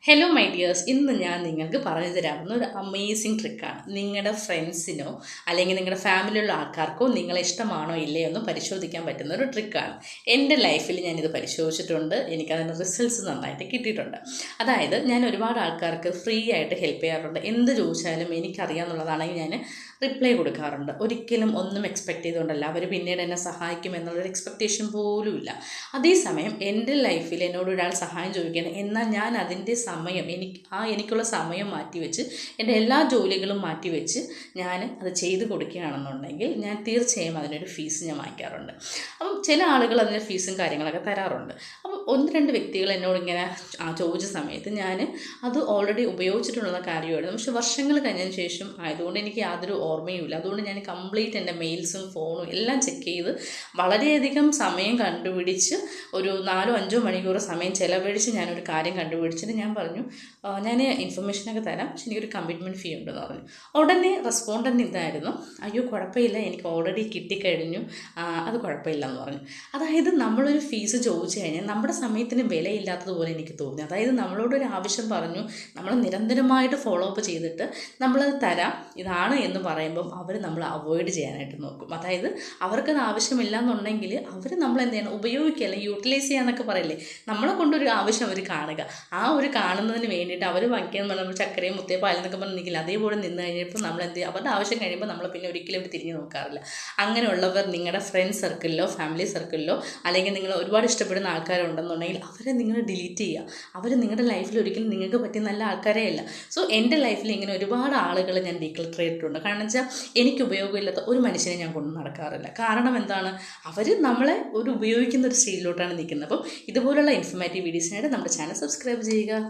Hello my dears, ഇന്ന് ഞാൻ നിങ്ങൾക്ക് പറഞ്ഞു തരാവുന്ന ഒരു അമേസിങ് ട്രിക്കാണ്. നിങ്ങളുടെ ഫ്രണ്ട്സിനോ അല്ലെങ്കിൽ നിങ്ങളുടെ ഫാമിലിയിലുള്ള ആൾക്കാർക്കോ നിങ്ങളെ ഇഷ്ടമാണോ ഇല്ലയോ എന്ന് പരിശോധിക്കാൻ പറ്റുന്ന ഒരു ട്രിക്കാണ്. എൻ്റെ ലൈഫിൽ ഞാനിത് പരിശോധിച്ചിട്ടുണ്ട്, എനിക്കതിന് റിസൾട്ട്സ് നന്നായിട്ട് കിട്ടിയിട്ടുണ്ട്. അതായത് ഞാൻ ഒരുപാട് ആൾക്കാർക്ക് ഫ്രീ ആയിട്ട് ഹെൽപ്പ് ചെയ്യാറുണ്ട്. എന്ത് ചോദിച്ചാലും എനിക്കറിയാമെന്നുള്ളതാണെങ്കിൽ ഞാൻ റിപ്ലൈ കൊടുക്കാറുണ്ട്. ഒരിക്കലും ഒന്നും എക്സ്പെക്റ്റ് ചെയ്തുകൊണ്ടല്ല, അവർ പിന്നീട് എന്നെ സഹായിക്കും എന്നുള്ളൊരു എക്സ്പെക്റ്റേഷൻ പോലും ഇല്ല. അതേസമയം എൻ്റെ ലൈഫിൽ എന്നോട് ഒരാൾ സഹായം ചോദിക്കുകയാണ്, എന്നാൽ ഞാൻ അതിൻ്റെ സമയം എനിക്കുള്ള സമയം മാറ്റിവെച്ച് എൻ്റെ എല്ലാ ജോലികളും മാറ്റിവെച്ച് ഞാൻ അത് ചെയ്ത് കൊടുക്കുകയാണെന്നുണ്ടെങ്കിൽ ഞാൻ തീർച്ചയായും അതിനൊരു ഫീസ് ഞാൻ വാങ്ങിക്കാറുണ്ട്. അപ്പം ചില ആളുകൾ അതിൻ്റെ ഫീസും കാര്യങ്ങളൊക്കെ തരാറുണ്ട്. അപ്പം ഒന്ന് രണ്ട് വ്യക്തികൾ എന്നോട് ഇങ്ങനെ ചോദിച്ച സമയത്ത് ഞാൻ അത് ഓൾറെഡി ഉപയോഗിച്ചിട്ടുള്ള കാര്യമായിരുന്നു. പക്ഷെ വർഷങ്ങൾ കഴിഞ്ഞതിന് ശേഷം ആയതുകൊണ്ട് എനിക്ക് യാതൊരു ഓർമ്മയുമില്ല. അതുകൊണ്ട് ഞാൻ കംപ്ലീറ്റ് എൻ്റെ മെയിൽസും ഫോണും എല്ലാം ചെക്ക് ചെയ്ത് വളരെയധികം സമയം കണ്ടുപിടിച്ച് ഒരു 4-5 മണിക്കൂർ സമയം ചിലവഴിച്ച് ഞാനൊരു കാര്യം കണ്ടുപിടിച്ചിട്ട് ഞാൻ പറഞ്ഞു, ഞാൻ ഇൻഫർമേഷനൊക്കെ തരാം, പക്ഷെ എനിക്കൊരു കമ്മിറ്റ്മെൻറ്റ് ഫീ ഉണ്ടെന്ന് പറഞ്ഞു. ഉടനെ റെസ്പോണ്ടൻ്റ് ഇതായിരുന്നു, അയ്യോ കുഴപ്പമില്ല, എനിക്ക് ഓൾറെഡി കിട്ടിക്കഴിഞ്ഞു, അത് കുഴപ്പമില്ലെന്ന് പറഞ്ഞു. അതായത് നമ്മളൊരു ഫീസ് ചോദിച്ചു കഴിഞ്ഞാൽ നമ്മുടെ സമയത്തിന് വിലയില്ലാത്തതുപോലെ എനിക്ക് തോന്നി. അതായത് നമ്മളോടൊരു ആവശ്യം പറഞ്ഞു, നമ്മൾ നിരന്തരമായിട്ട് ഫോളോ അപ്പ് ചെയ്തിട്ട് നമ്മളത് തരാം ഇതാണ് എന്ന് പറയുമ്പം അവർ നമ്മൾ അവോയ്ഡ് ചെയ്യാനായിട്ട് നോക്കും. അതായത് അവർക്കത് ആവശ്യമില്ല എന്നുണ്ടെങ്കിൽ അവർ നമ്മൾ എന്ത് ചെയ്യണം, ഉപയോഗിക്കുക അല്ലെങ്കിൽ യൂട്ടിലൈസ് ചെയ്യാന്നൊക്കെ പറയില്ലേ, നമ്മളെ കൊണ്ടൊരു ആവശ്യം അവർ കാണുക. ആ ഒരു കാണുന്നതിന് വേണ്ടിയിട്ട് അവർ വാങ്ങിക്കാൻ നമ്മൾ ചക്കരയും മുത്തേ പാലെന്നൊക്കെ പറഞ്ഞ് നിൽക്കില്ല, അതേപോലെ നിന്ന് കഴിഞ്ഞപ്പോൾ നമ്മൾ എന്ത് ചെയ്യും, അവരുടെ ആവശ്യം കഴിയുമ്പോൾ നമ്മൾ പിന്നെ ഒരിക്കലും അവർ തിരിഞ്ഞ് നോക്കാറില്ല. അങ്ങനെയുള്ളവർ നിങ്ങളുടെ ഫ്രണ്ട് സർക്കിളിലോ ഫാമിലി സർക്കിളിലോ അല്ലെങ്കിൽ നിങ്ങൾ ഒരുപാട് ഇഷ്ടപ്പെടുന്ന ആൾക്കാരുണ്ടെന്നുണ്ടെങ്കിൽ അവരെ നിങ്ങൾ ഡിലീറ്റ് ചെയ്യുക. അവർ നിങ്ങളുടെ ലൈഫിൽ ഒരിക്കലും നിങ്ങൾക്ക് പറ്റിയ നല്ല ആൾക്കാരേ അല്ല. സോ എൻ്റെ ലൈഫിൽ ഇങ്ങനെ ഒരുപാട് ആളുകൾ ഞാൻ ഡീക്ലറ്റർ ചെയ്തിട്ടുണ്ട്. കാരണം വെച്ചാൽ എനിക്ക് ഉപയോഗമില്ലാത്ത ഒരു മനുഷ്യനെ ഞാൻ കൊണ്ട് നടക്കാറില്ല. കാരണം എന്താണ്, അവർ നമ്മളെ ഉപയോഗിക്കുന്ന ഒരു സ്റ്റേജിലോട്ടാണ് നിൽക്കുന്നത്. അപ്പം ഇതുപോലുള്ള ഇൻഫോർമേറ്റീവ് വീഡിയോസിനായിട്ട് നമ്മുടെ ചാനൽ സബ്സ്ക്രൈബ് ചെയ്യുക.